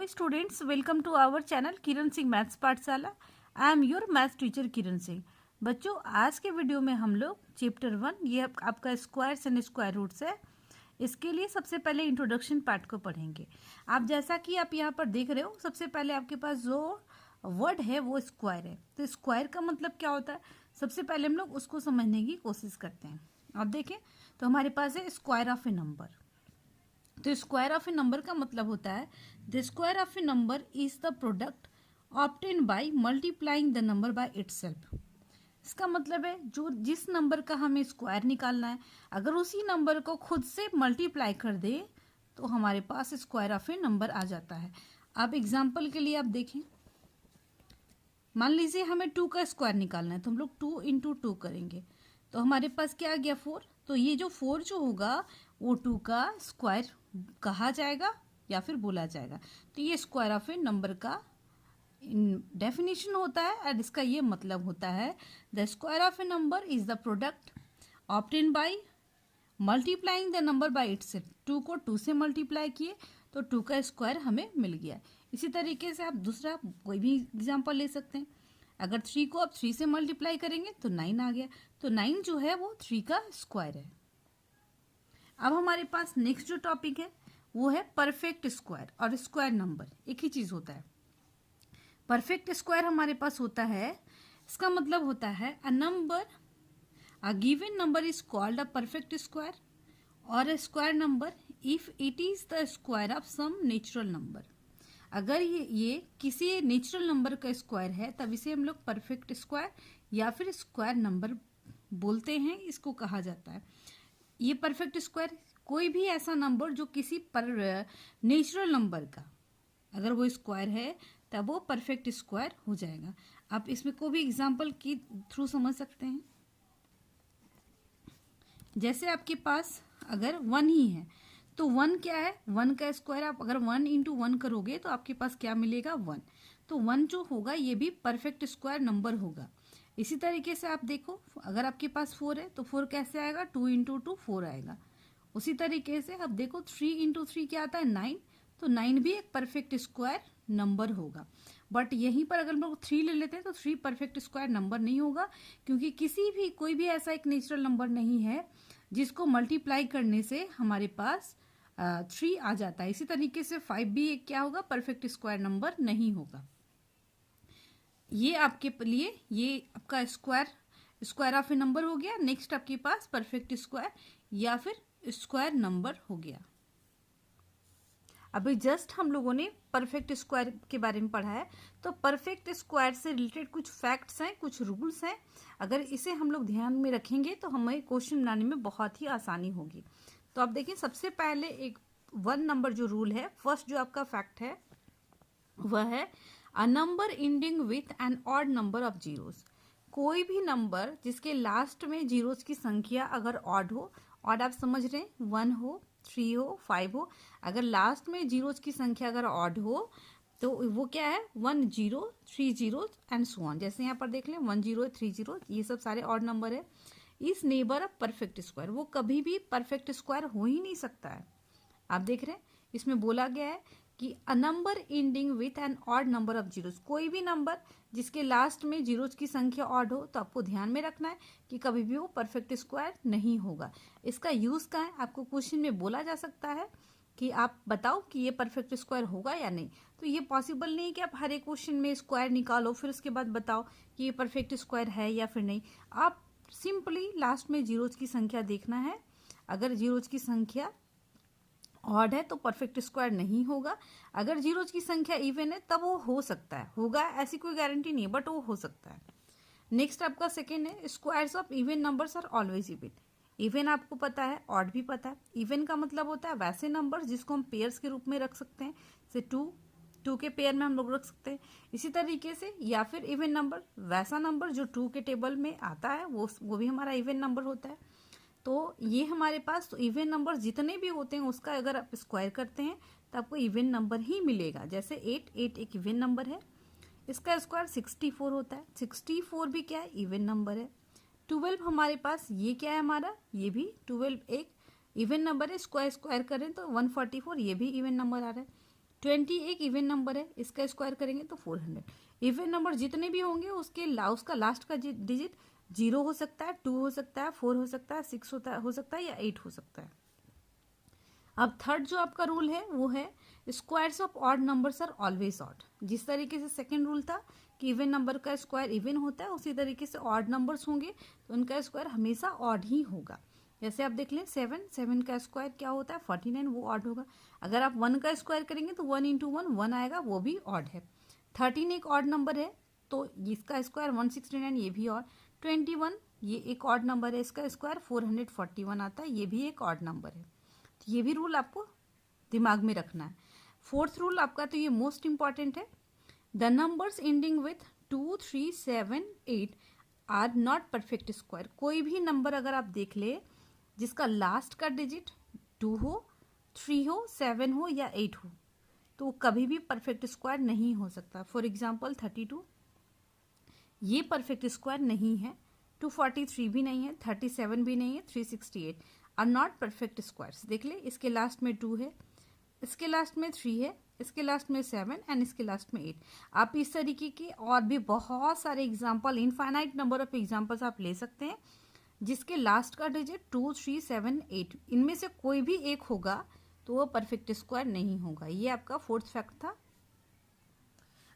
students, welcome to our channel Kiran Singh maths पाठशाला। I am your maths teacher Kiran Singh. बच्चों, आज के वीडियो में हम लोग चैप्टर 1 ये आपका स्क्वायर्स एंड स्क्वायर रूट्स है। इसके लिए सबसे पहले इंट्रोडक्शन पार्ट को पढ़ेंगे। आप जैसा कि आप यहाँ पर देख रहे हो, सबसे पहले आपके पास जो वर्ड है वो स्क्वायर है। तो स्क्वायर का मतलब क्या होता है, सबसे पहले हम लोग उसको समझने की कोशिश करते हैं। आप देखें तो हमारे पास है स्क्वायर ऑफ ए नंबर। तो स्क्वायर ऑफ ए नंबर का मतलब होता है the square of A number is the product obtain by multiplying the number by itself. इसका मतलब है जो जिस नंबर का हमें स्क्वायर निकालना है, अगर उसी नंबर को खुद से मल्टीप्लाई कर दे तो हमारे पास स्क्वायर ऑफ ए नंबर आ जाता है। आप एग्जाम्पल के लिए आप देखें, मान लीजिए हमें 2 का स्क्वायर निकालना है तो हम लोग 2 इंटू 2 करेंगे तो हमारे पास क्या आ गया 4। तो ये जो 4 जो होगा वो 2 का स्क्वायर कहा जाएगा या फिर बोला जाएगा। तो ये स्क्वायर ऑफ ए नंबर का डेफिनेशन होता है और इसका ये मतलब होता है the square of A number is the product obtain by multiplying the number by itself. 2 को 2 से मल्टीप्लाई किए तो 2 का स्क्वायर हमें मिल गया। इसी तरीके से आप दूसरा कोई भी एग्जांपल ले सकते हैं। अगर 3 को आप 3 से मल्टीप्लाई करेंगे तो 9 आ गया। तो 9 जो है वो 3 का स्क्वायर है। अब हमारे पास नेक्स्ट जो टॉपिक है वो है परफेक्ट स्क्वायर और स्क्वायर नंबर एक ही चीज होता है। परफेक्ट स्क्वायर हमारे पास होता है, इसका मतलब होता है a number a given number is called a perfect square और a square number if it is the square of some natural number. अगर ये किसी नेचुरल नंबर का स्क्वायर है तब इसे हम लोग परफेक्ट स्क्वायर या फिर स्क्वायर नंबर बोलते हैं, इसको कहा जाता है। ये परफेक्ट स्क्वायर कोई भी ऐसा नंबर जो किसी नेचुरल नंबर का अगर वो स्क्वायर है तब वो परफेक्ट स्क्वायर हो जाएगा। आप इसमें कोई भी एग्जांपल के थ्रू समझ सकते हैं। जैसे आपके पास अगर 1 ही है तो 1 क्या है, 1 का स्क्वायर आप अगर 1 इंटू 1 करोगे तो आपके पास क्या मिलेगा 1। तो 1 जो होगा ये भी परफेक्ट स्क्वायर नंबर होगा। इसी तरीके से आप देखो, अगर आपके पास 4 है तो 4 कैसे आएगा, 2 इंटू 2 4 आएगा। उसी तरीके से आप देखो 3 इंटू 3 क्या आता है 9। तो 9 भी एक परफेक्ट स्क्वायर नंबर होगा। बट यहीं पर अगर हम लोग 3 ले लेते हैं तो 3 परफेक्ट स्क्वायर नंबर नहीं होगा, क्योंकि कोई भी ऐसा एक नेचुरल नंबर नहीं है जिसको मल्टीप्लाई करने से हमारे पास 3 आ जाता है। इसी तरीके से 5 भी एक क्या होगा, परफेक्ट स्क्वायर नंबर नहीं होगा। ये आपके लिए ये आपका स्क्वायर ऑफ ए नंबर हो गया। नेक्स्ट आपके पास परफेक्ट स्क्वायर या फिर स्क्वायर नंबर हो गया। अभी जस्ट हम लोगों ने परफेक्ट स्क्वायर के बारे में पढ़ा है, तो परफेक्ट स्क्वायर से रिलेटेड कुछ फैक्ट्स हैं, कुछ रूल्स हैं। अगर इसे हम लोग ध्यान में रखेंगे तो हमें क्वेश्चन बनाने में बहुत ही आसानी होगी। तो आप देखिए, सबसे पहले एक 1 नंबर जो रूल है, फर्स्ट जो आपका फैक्ट है वह है a number ending with an odd number of zeros. कोई भी नंबर जिसके लास्ट में जीरोस की संख्या अगर ऑड हो, ऑड आप समझ रहे हैं, 1 हो, 3 हो, 5 हो, अगर लास्ट में जीरोस की संख्या अगर ऑड हो तो वो क्या है 1 0 3 0 एंड सो ऑन। जैसे यहाँ पर देख लें 1 0 3 0 ये सब सारे ऑड नंबर है। इस नेबर ऑफ परफेक्ट स्क्वायर, वो कभी भी परफेक्ट स्क्वायर हो ही नहीं सकता है। आप देख रहे हैं इसमें बोला गया है कि a number ending with an odd number of zeros. कोई भी नंबर जिसके लास्ट में जीरोस की संख्या ऑड हो तो आपको ध्यान में रखना है कि कभी भी वो परफेक्ट स्क्वायर नहीं होगा। इसका यूज क्या है, आपको क्वेश्चन में बोला जा सकता है कि आप बताओ कि ये परफेक्ट स्क्वायर होगा या नहीं। तो ये पॉसिबल नहीं कि आप हर एक क्वेश्चन में स्क्वायर निकालो फिर उसके बाद बताओ कि ये परफेक्ट स्क्वायर है या फिर नहीं। आप सिंपली लास्ट में जीरोस की संख्या देखना है। अगर जीरोस की संख्या ऑड है तो परफेक्ट स्क्वायर नहीं होगा। अगर जीरोस की संख्या इवन है तब वो हो सकता है, होगा ऐसी कोई गारंटी नहीं है, बट वो हो सकता है। नेक्स्ट आपका सेकेंड है squares of even numbers are always even. Even आपको पता है, ऑड भी पता है। इवन का मतलब होता है वैसे नंबर जिसको हम पेयर्स के रूप में रख सकते हैं, से 2 के पेयर में हम लोग रख सकते हैं। इसी तरीके से या फिर इवन नंबर वैसा नंबर जो 2 के टेबल में आता है वो भी हमारा इवन नंबर होता है। तो ये हमारे पास तो इवन नंबर जितने भी होते हैं उसका अगर आप स्क्वायर करते हैं तो आपको इवन नंबर ही मिलेगा। जैसे 8 एक इवन नंबर है, इसका स्क्वायर 64 होता है। 64 भी क्या है, इवन नंबर है। 12 हमारे पास ये क्या है हमारा, ये भी 12 एक इवन नंबर है। स्क्वायर करें तो 144 ये भी इवन नंबर आ रहा है। 20 एक इवन नंबर है, इसका स्क्वायर करेंगे तो 400। इवन नंबर जितने भी होंगे उसका लास्ट का डिजिट 0 हो सकता है, 2 हो सकता है, 4 हो सकता है, 6 हो सकता है या 8 हो सकता है। अब थर्ड जो आपका रूल है वो है squares of odd numbers are always odd. जिस तरीके से सेकंड रूल था कि इवन नंबर का स्क्वायर इवन होता है, उसी तरीके से ऑड नंबर्स होंगे तो उनका स्क्वायर हमेशा ऑड ही होगा। जैसे आप देख लें 7 का स्क्वायर क्या होता है 49, वो ऑड होगा। अगर आप 1 का स्क्वायर करेंगे तो 1 इंटू 1 आएगा, वो भी ऑड है। 13 एक ऑड नंबर है तो इसका स्क्वायर 169, ये भी ऑड। 21 ये एक ऑड नंबर है, इसका स्क्वायर 441 आता है, ये भी एक ऑड नंबर है। तो ये भी रूल आपको दिमाग में रखना है। फोर्थ रूल आपका तो ये मोस्ट इंपॉर्टेंट है, the numbers ending with 2, 3, 7, 8 are not perfect square. कोई भी नंबर अगर आप देख ले जिसका लास्ट का डिजिट 2 हो, 3 हो, 7 हो या 8 हो, तो वो कभी भी परफेक्ट स्क्वायर नहीं हो सकता। फॉर एग्जाम्पल 32 ये परफेक्ट स्क्वायर नहीं है, 243 भी नहीं है, 37 भी नहीं है, 368 आर नॉट परफेक्ट स्क्वायर्स। देख ले, इसके लास्ट में 2 है, इसके लास्ट में 3 है, इसके लास्ट में 7 एंड इसके लास्ट में 8। आप इस तरीके के और भी बहुत सारे example, infinite number of examples आप ले सकते हैं जिसके लास्ट का डिजिट 2, 3, 7, 8 इनमें से कोई भी एक होगा तो वो परफेक्ट स्क्वायर नहीं होगा। ये आपका फोर्थ फैक्ट था।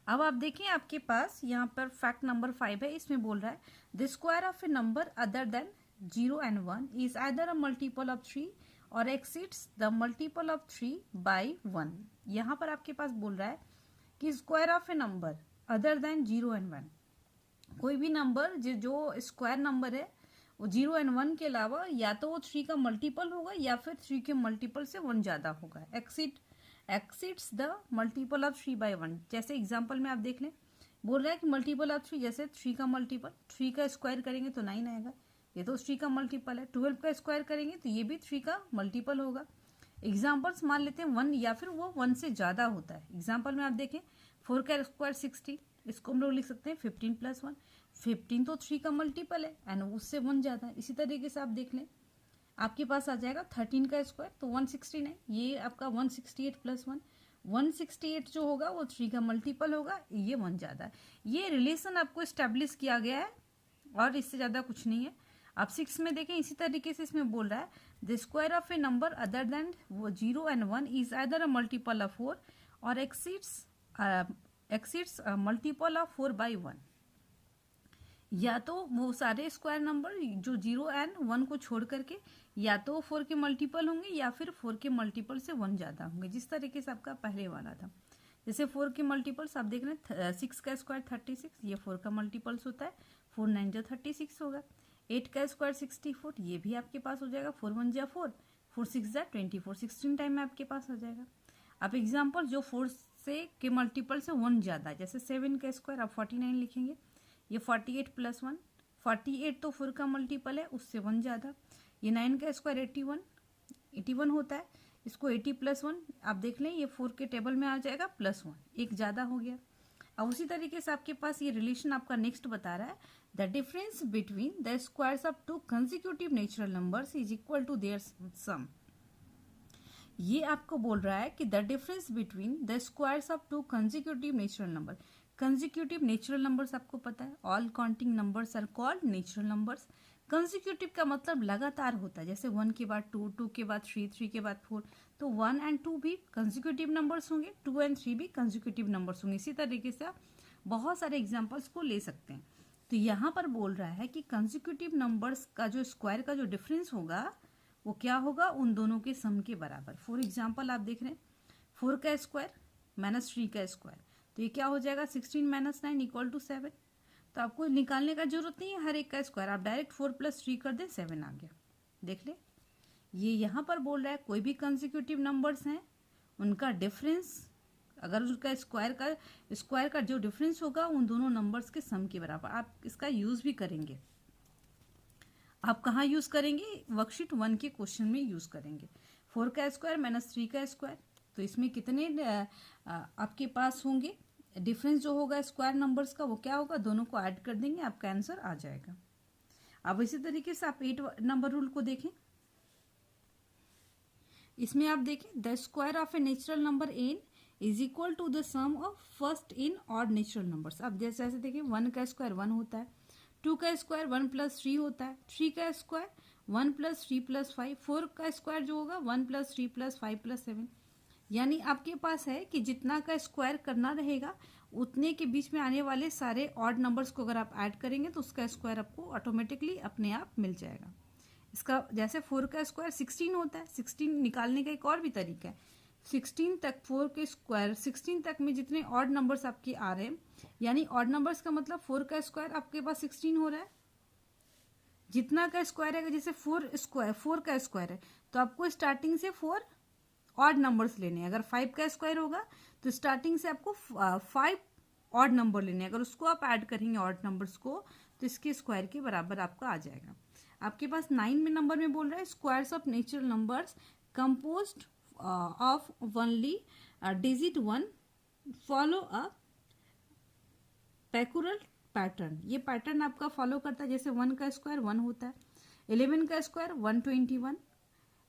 अब आप देखें आपके पास यहाँ पर फैक्ट नंबर 5 है, इसमें बोल रहा है the square of A number other than 0 and 1 is either a multiple of 3 और exceeds the multiple of 3 by 1। यहाँ पर आपके पास बोल रहा है कि square of A number other than 0 and 1, कोई भी नंबर जो स्क्वायर नंबर है वो 0 and 1 के अलावा या तो वो 3 का मल्टीपल होगा या फिर 3 के मल्टीपल से 1 ज़्यादा होगा। Exceeds the multiple of 3 by 1। जैसे एग्जाम्पल में आप देख लें, बोल रहा है कि मल्टीपल ऑफ 3, जैसे 3 का मल्टीपल, 3 का स्क्वायर करेंगे तो 9 आएगा, ये तो 3 का मल्टीपल है। 12 का स्क्वायर करेंगे तो ये भी 3 का मल्टीपल होगा। एग्जाम्पल्स मान लेते हैं 1 या फिर वो 1 से ज़्यादा होता है। एग्जाम्पल में आप देखें 4 का स्क्वायर 60, इसको हम लोग लिख सकते हैं 15 + 1। 15 तो 3 का मल्टीपल है एंड उससे 1 ज़्यादा है। इसी तरीके से आप देख लें, आपके पास आ जाएगा 13 का स्क्वायर तो 169, ये आपका 168 + 1। 168 जो होगा वो 3 का मल्टीपल होगा, ये 1 ज़्यादा है। ये रिलेशन आपको इस्टेब्लिश किया गया है और इससे ज़्यादा कुछ नहीं है। आप 6 में देखें, इसी तरीके से इसमें बोल रहा है the square of A number other than 0 and 1 is either a multiple of 4 और एक्सीड्स मल्टीपल ऑफ 4 बाई 1। या तो वो सारे स्क्वायर नंबर जो 0 and 1 को छोड़ करके या तो 4 के मल्टीपल होंगे या फिर 4 के मल्टीपल से 1 ज़्यादा होंगे, जिस तरीके से आपका पहले वाला था। जैसे 4 के मल्टीपल्स आप देख रहे हैं, 6 का स्क्वायर 36, ये 4 का मल्टीपल्स होता है, 4 9 जो 36 होगा। 8 का स्क्वायर 64, ये भी आपके पास हो जाएगा, 4 1 जा 4, 4 6 जा 24, 16 टाइम में आपके पास आ जाएगा। आप एग्जाम्पल जो 4 से के मल्टीपल से 1 ज़्यादा, जैसे 7 का स्क्वायर आप 49 लिखेंगे, ये 48 + 1, 48 तो 4 का मल्टीपल है, उससे 1 ज़्यादा। ये 9 का स्क्वायर 81 होता है, इसको 80 + 1 आप देख लें, ये 4 के टेबल में आ जाएगा +1, एक ज़्यादा हो गया। अब उसी तरीके से आपके पास ये रिलेशन आपका नेक्स्ट बता रहा है the difference between the squares of 2 consecutive natural numbers is equal to their sum. ये आपको बोल रहा है कि the difference between the squares of 2 consecutive natural number. Consecutive natural numbers आपको पता है, all counting numbers are called natural numbers. Consecutive का मतलब लगातार होता है, जैसे 1 के बाद 2, 2 के बाद 3, 3 के बाद 4, तो 1 and 2 भी कंसेक्यूटिव नंबर्स होंगे, 2 and 3 भी कंसेक्यूटिव नंबर्स होंगे। इसी तरीके से आप बहुत सारे एग्जाम्पल्स को ले सकते हैं। तो यहाँ पर बोल रहा है कि कंसेक्यूटिव नंबर्स का जो स्क्वायर का जो डिफरेंस होगा वो क्या होगा, उन दोनों के सम के बराबर। फॉर एग्जाम्पल आप देख रहे हैं 4 का स्क्वायर -3 का स्क्वायर, तो ये क्या हो जाएगा 16 - 9 = 7। तो आपको निकालने का जरूरत नहीं है हर एक का स्क्वायर, आप डायरेक्ट 4 + 3 कर दें, 7 आ गया। देख ले, ये यहाँ पर बोल रहा है कोई भी कंसेक्यूटिव नंबर्स हैं उनका डिफरेंस, अगर उसका स्क्वायर का जो डिफरेंस होगा उन दोनों नंबर्स के सम के बराबर। आप इसका यूज भी करेंगे। आप कहाँ यूज करेंगे, वर्कशीट 1 के क्वेश्चन में यूज करेंगे। 4 का स्क्वायर -3 का स्क्वायर, तो इसमें कितने आपके पास होंगे, डिफरेंस जो होगा स्क्वायर नंबर्स का वो क्या होगा, दोनों को ऐड कर देंगे, आपका आंसर आ जाएगा। अब इसी तरीके से आप 8 नंबर रूल को देखें, इसमें आप देखें the square of a natural number n is equal to the sum of first n odd natural numbers. अब जैसे ऐसे देखिए 1 का स्क्वायर 1 होता है, 2 का स्क्वायर 1 प्लस 3 होता है, 3 का स्क्वायर 1 प्लस 3 प्लस 5, 4 का स्क्वायर जो होगा 1 प्लस 3 प्लस 5 प्लस 7। यानी आपके पास है कि जितना का स्क्वायर करना रहेगा उतने के बीच में आने वाले सारे ऑड नंबर्स को अगर आप ऐड करेंगे तो उसका स्क्वायर आपको ऑटोमेटिकली अपने आप मिल जाएगा। इसका जैसे 4 का स्क्वायर 16 होता है, 16 निकालने का एक और भी तरीका है। 16 तक 4 के स्क्वायर 16 तक में जितने ऑड नंबर्स आपके आ रहे हैं, यानी ऑड नंबर्स का मतलब 4 का स्क्वायर आपके पास 16 हो रहा है। जितना का स्क्वायर है, जैसे 4 का स्क्वायर है तो आपको स्टार्टिंग से 4 ऑड नंबर्स लेने हैं। अगर 5 का स्क्वायर होगा तो स्टार्टिंग से आपको 5 ऑड नंबर लेने हैं। अगर उसको आप ऐड करेंगे ऑड नंबर्स को तो इसके स्क्वायर के बराबर आपका आ जाएगा। आपके पास 9 में नंबर में बोल रहा है squares of natural numbers composed of only digit 1 follow a peculiar pattern. ये पैटर्न आपका फॉलो करता है। जैसे 1 का स्क्वायर 1 होता है, 11 का स्क्वायर 121,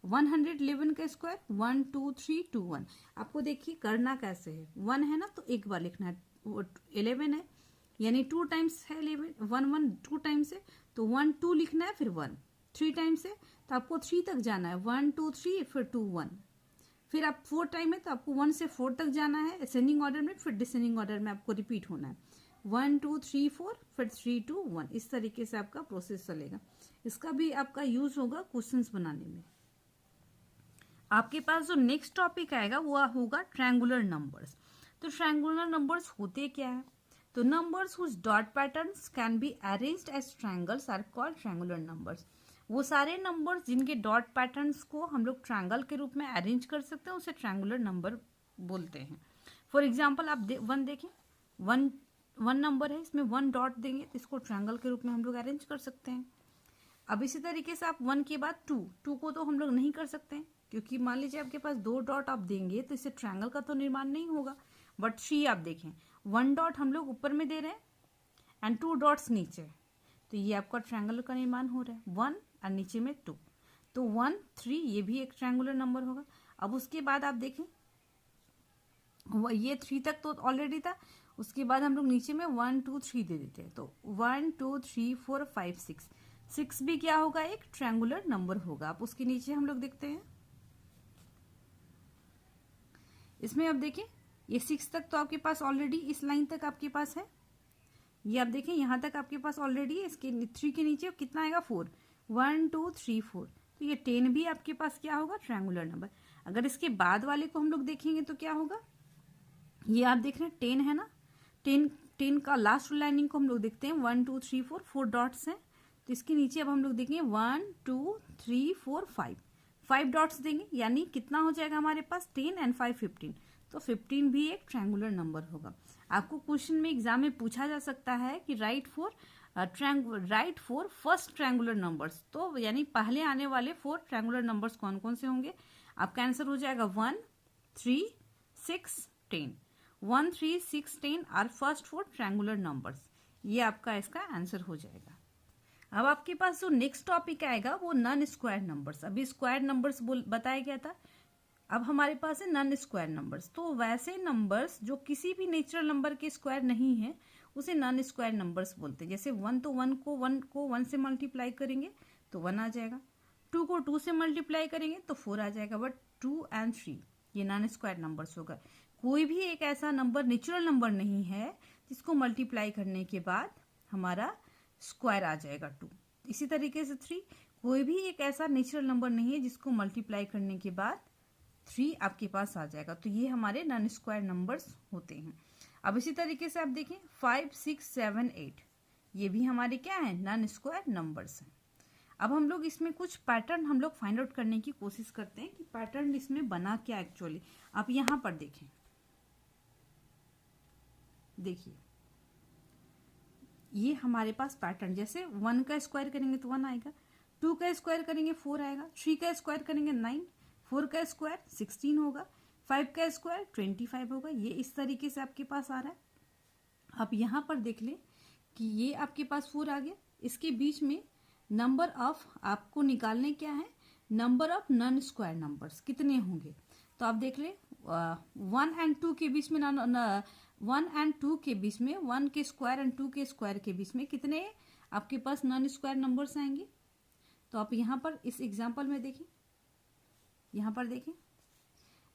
111 का स्क्वायर 1 2 3 2 1। आपको देखिए करना कैसे है, 1 है ना तो एक बार लिखना है, 11 है यानी 2 टाइम्स है 11, 1 1 2 टाइम्स है तो 1 2 लिखना है, फिर 1 3 टाइम्स है तो आपको 3 तक जाना है, 1 2 3 फिर 2 1। फिर आप 4 टाइम है तो आपको 1 से 4 तक जाना है असेंडिंग ऑर्डर में, फिर डिसेंडिंग ऑर्डर में आपको रिपीट होना है, 1 2 3 4 फिर 3 2 1। इस तरीके से आपका प्रोसेस चलेगा। इसका भी आपका यूज होगा क्वेश्चंस बनाने में। आपके पास जो नेक्स्ट टॉपिक आएगा वो होगा ट्रायंगुलर नंबर्स। तो ट्रायंगुलर नंबर्स होते क्या है? तो numbers whose dot patterns can be arranged as triangles are called triangular numbers. वो सारे नंबर्स जिनके डॉट पैटर्न्स को हम लोग ट्रायंगल के रूप में अरेंज कर सकते हैं उसे ट्रायंगुलर नंबर बोलते हैं। फॉर एग्जाम्पल आप 1 देखें, 1 नंबर है, इसमें 1 डॉट देंगे तो इसको ट्रायंगल के रूप में हम लोग अरेंज कर सकते हैं। अब इसी तरीके से आप 1 के बाद 2 को तो हम लोग नहीं कर सकते हैं क्योंकि मान लीजिए आपके पास 2 डॉट आप देंगे तो इससे ट्रायंगल का तो निर्माण नहीं होगा। बट 3 आप देखें, 1 डॉट हम लोग ऊपर में दे रहे हैं एंड 2 डॉट्स नीचे, तो ये आपका ट्रायंगल का निर्माण हो रहा है, 1 और नीचे में 2, तो 1 3 ये भी एक ट्रायंगुलर नंबर होगा। अब उसके बाद आप देखें ये 3 तक तो ऑलरेडी था, उसके बाद हम लोग नीचे में 1 2 3 दे देते हैं, तो 1 2 3 4 5 6 भी क्या होगा, एक ट्रायंगुलर नंबर होगा। आप उसके नीचे हम लोग देखते हैं, इसमें अब देखिए ये 6 तक तो आपके पास ऑलरेडी इस लाइन तक आपके पास है, ये आप देखें यहाँ तक आपके पास ऑलरेडी है। इसके 3 के नीचे कितना आएगा 4, 1 2 3 4, तो ये 10 भी आपके पास क्या होगा, ट्रायंगुलर नंबर। अगर इसके बाद वाले को हम लोग देखेंगे तो क्या होगा, ये आप देख रहे हैं 10 है ना, 10 का लास्ट लाइनिंग को हम लोग देखते हैं 1 2 3 4 डॉट्स हैं, तो इसके नीचे अब हम लोग देखेंगे 1 2 3 4 5 डॉट्स देंगे, यानी कितना हो जाएगा हमारे पास 10 एंड 5 15, तो 15 भी एक ट्रायंगुलर नंबर होगा। आपको क्वेश्चन में एग्जाम में पूछा जा सकता है कि right for first triangular numbers, तो यानी पहले आने वाले 4 ट्रायंगुलर नंबर्स कौन कौन से होंगे। आपका आंसर हो जाएगा 1 3 6 10, 1 3 6 10 आर फर्स्ट 4 ट्रायंगुलर नंबर्स। ये आपका इसका आंसर हो जाएगा। अब आपके पास जो नेक्स्ट टॉपिक आएगा वो नॉन स्क्वायर नंबर्स। अभी स्क्वायर नंबर्स बताया गया था, अब हमारे पास है नॉन स्क्वायर नंबर्स। तो वैसे नंबर्स जो किसी भी नेचुरल नंबर के स्क्वायर नहीं है उसे नॉन स्क्वायर नंबर्स बोलते हैं। जैसे 1 तो 1 को 1 से मल्टीप्लाई करेंगे तो 1 आ जाएगा, 2 को 2 से मल्टीप्लाई करेंगे तो 4 आ जाएगा, बट 2 एंड 3 ये नॉन स्क्वायर नंबर्स होगा। कोई भी एक ऐसा नंबर नेचुरल नंबर नहीं है जिसको मल्टीप्लाई करने के बाद हमारा स्क्वायर आ जाएगा 2। इसी तरीके से 3, कोई भी एक ऐसा नेचुरल नंबर नहीं है जिसको मल्टीप्लाई करने के बाद 3 आपके पास आ जाएगा, तो ये हमारे नॉन स्क्वायर नंबर्स होते हैं। अब इसी तरीके से आप देखें 5 6 7 8 ये भी हमारे क्या है, नॉन स्क्वायर नंबर्स हैं। अब हम लोग इसमें कुछ पैटर्न हम लोग फाइंड आउट करने की कोशिश करते हैं कि पैटर्न इसमें बना क्या एक्चुअली। आप यहाँ पर देखें, देखिए ये हमारे पास पैटर्न, जैसे 1 का स्क्वायर करेंगे तो 1 आएगा, 2 का स्क्वायर करेंगे 4 आएगा, 3 का स्क्वायर करेंगे 9, 4 का स्क्वायर 16 होगा, 5 का स्क्वायर 25 होगा। ये इस तरीके से आपके पास आ रहा है। आप यहाँ पर देख लें कि ये आपके पास 4 आ गया, इसके बीच में नंबर ऑफ आपको निकालने क्या है, number of non square numbers कितने होंगे। तो आप देख लें 1 एंड 2 के बीच में 1 एंड 2 के बीच में 1 के स्क्वायर एंड 2 के स्क्वायर के बीच में कितने आपके पास नॉन स्क्वायर नंबर्स आएंगे? तो आप यहाँ पर इस एग्जाम्पल में देखें, यहाँ पर देखें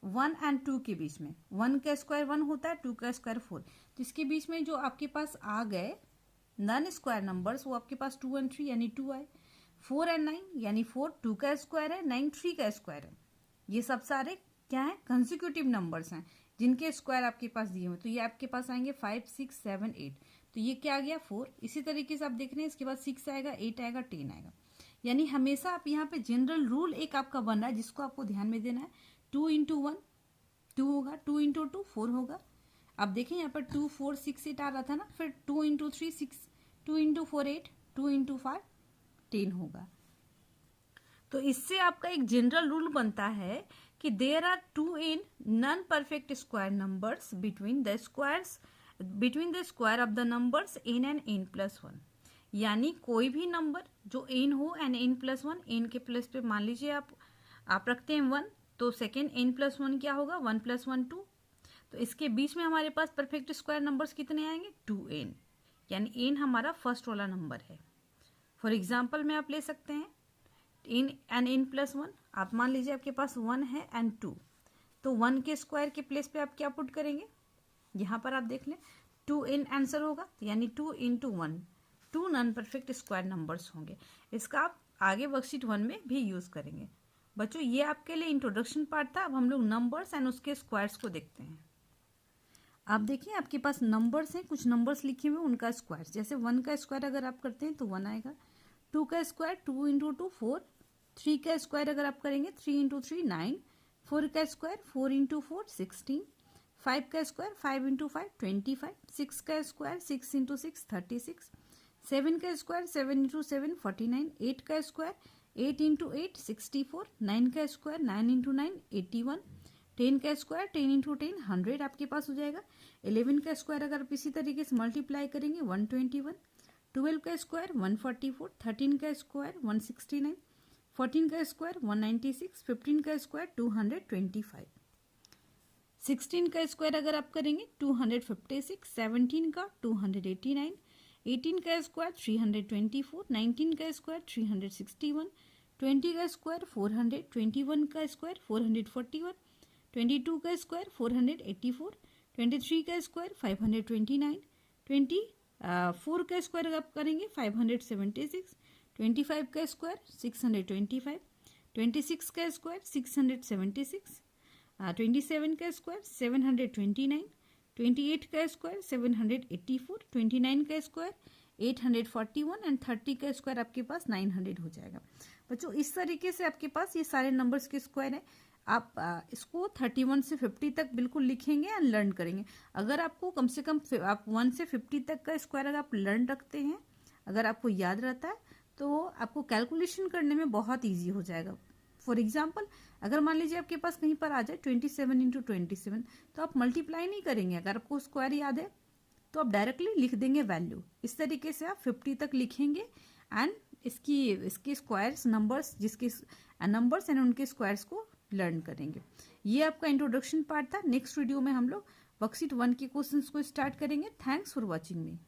1 एंड 2 के बीच में 1 का स्क्वायर 1 होता है, 2 का स्क्वायर 4, तो इसके बीच में जो आपके पास आ गए नॉन स्क्वायर नंबर्स वो आपके पास 2 एंड 3 यानी 2 आए। 4 एंड 9 यानी 4 2 का स्क्वायर है, 9 3 का स्क्वायर है। ये सब सारे क्या है? कंसेक्यूटिव नंबर्स हैं जिनके स्क्वायर आपके पास दिए हुए, तो ये आपके पास आएंगे 5 6 7 8, तो ये क्या आ गया 4। इसी तरीके से आप देख रहे हैं इसके बाद 6 आएगा, 8 आएगा, 10 आएगा। यानी हमेशा आप यहाँ पे जनरल रूल एक आपका बन रहा है जिसको आपको ध्यान में देना है। 2 इंटू 1 2 होगा, 2 इंटू 2 4 होगा। अब देखें यहाँ पर 2 4 6 8 आ रहा था ना, फिर 2 इंटू 3 6, 2 इंटू 4 8, 2 इंटू 5 10 होगा। तो इससे आपका एक जनरल रूल बनता है कि there are 2 n non perfect square numbers between the square of the numbers n and n plus 1। यानी कोई भी नंबर जो n हो एंड n प्लस 1, n के प्लस पे मान लीजिए आप रखते हैं 1, तो सेकेंड n प्लस 1 क्या होगा? 1 प्लस 1 2, तो इसके बीच में हमारे पास परफेक्ट स्क्वायर नंबर्स कितने आएंगे? 2n, यानी n हमारा फर्स्ट वाला नंबर है। फॉर एग्जाम्पल में आप ले सकते हैं n एंड n प्लस 1, आप मान लीजिए आपके पास 1 है एंड 2, तो 1 के स्क्वायर के प्लेस पे आप क्या पुट करेंगे? यहाँ पर आप देख लें 2n आंसर होगा, यानी 2 into 1, 2 non perfect square numbers होंगे। इसका आप आगे वर्कशीट 1 में भी यूज़ करेंगे। बच्चों ये आपके लिए इंट्रोडक्शन पार्ट था। अब हम लोग नंबर्स एंड उसके स्क्वायर्स को देखते हैं। आप देखिए आपके पास नंबर्स हैं, कुछ नंबर्स लिखे हुए उनका स्क्वायर, जैसे 1 का स्क्वायर अगर आप करते हैं तो 1 आएगा, 2 का स्क्वायर 2 इंटू 2 4, 3 का स्क्वायर अगर आप करेंगे 3 इंटू 3 9, 4 का स्क्वायर 4 इंटू 4 16, 5 का स्क्वायर 5 इंटू 5 25, 6 का स्क्वायर 6 इंटू 6 36, 7 का स्क्वायर 7 इंटू 7 49, 8 का स्क्वायर 8 इंटू 8 64, 9 का स्क्वायर 9 इंटू 9 81, 10 का स्क्वायर 10 इंटू 10 100 आपके पास हो जाएगा। 11 का स्क्वायर अगर आप इसी तरीके से मल्टीप्लाई करेंगे 121, 12 का स्क्वायर 144, 13 का स्क्वायर 169, 14 का स्क्वायर 196, 15 का स्क्वायर 225, 16 का स्क्वायर अगर आप करेंगे 256, 17 का 289, 18 का स्क्वायर 324, 19 का स्क्वायर 361, 20 का स्क्वायर 400, 21 का स्क्वायर 441, 22 का स्क्वायर 484, 23 का स्क्वायर 529, 24 का स्क्वायर आप करेंगे 576, 25 का स्क्वायर 625, 26 का स्क्वायर 676, 27 का स्क्वायर 729, 28 का स्क्वायर 784, 29 का स्क्वायर 841 एंड 30 का स्क्वायर आपके पास 900 हो जाएगा। बच्चों इस तरीके से आपके पास ये सारे नंबर्स के स्क्वायर हैं। आप इसको 31 से 50 तक बिल्कुल लिखेंगे एंड लर्न करेंगे। अगर आपको कम से कम आप 1 से 50 तक का स्क्वायर अगर आप लर्न रखते हैं, अगर आपको याद रहता है, तो आपको कैलकुलेशन करने में बहुत ईजी हो जाएगा। फॉर एग्जाम्पल अगर मान लीजिए आपके पास कहीं पर आ जाए 27 इंटू 27, तो आप मल्टीप्लाई नहीं करेंगे। अगर आपको स्क्वायर याद है तो आप डायरेक्टली लिख देंगे वैल्यू। इस तरीके से आप 50 तक लिखेंगे एंड इसके स्क्वायर्स नंबर्स नंबर्स एंड उनके स्क्वायर्स को लर्न करेंगे। ये आपका इंट्रोडक्शन पार्ट था। नेक्स्ट वीडियो में हम लोग वर्कशीट 1 के क्वेश्चंस को स्टार्ट करेंगे। Thanks for watching me.